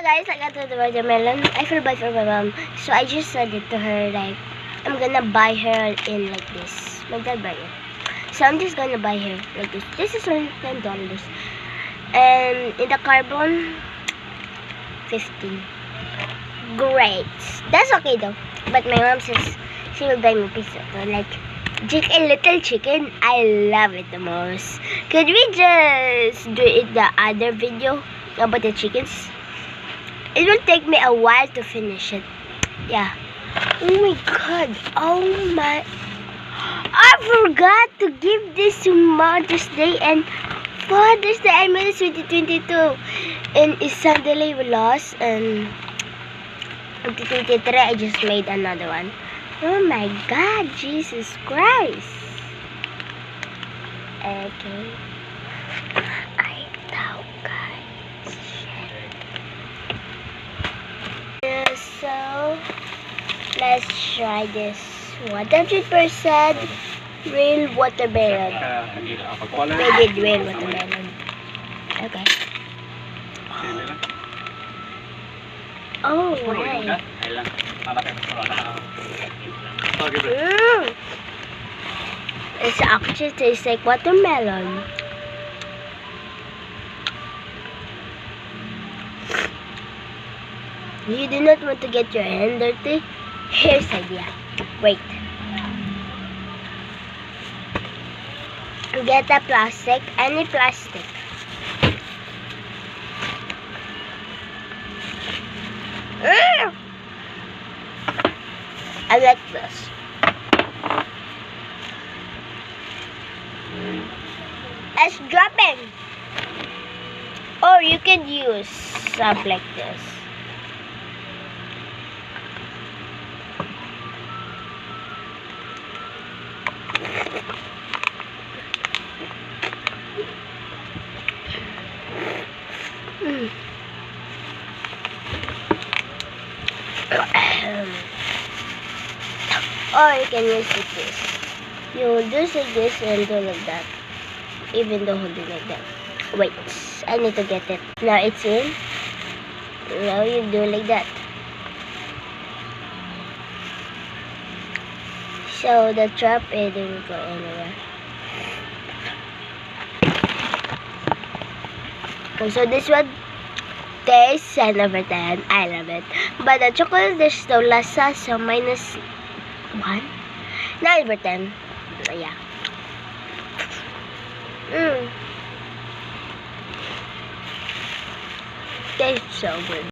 guys, I got to the watermelon. I feel bad for my mom. So I just said it to her like, I'm gonna buy her in like this. My dad buy it. So I'm just gonna buy her like this. This is only $10. And in the carbon, 15. Great. That's okay though. But my mom says she will buy me pizza. So like, chicken, little chicken, I love it the most. Could we just do it the other video about the chickens? It will take me a while to finish it. Yeah. Oh my god. Oh my. I forgot to give this to Mother's Day and Father's Day. I made it 2022. And it suddenly lost. And 2023, I just made another one. Oh my god. Jesus Christ. Okay. I thought, guys. Shit. So, let's try this 100% real watermelon. We did real watermelon. Okay. Oh, right. It actually tastes like watermelon. You do not want to get your hand dirty? Here's the idea. Wait. Get a plastic, any plastic. I like this. It's dropping. Or you can use something like this. Or you can use it this. You do like this and do like that. Even though holding like that. Wait, I need to get it. Now it's in. Now you do like that. So the trap it didn't go anywhere. So this one tastes 10 over 10. I love it. But the chocolate there's no lasa, so -1. 9 over 10. Yeah. Tastes so good.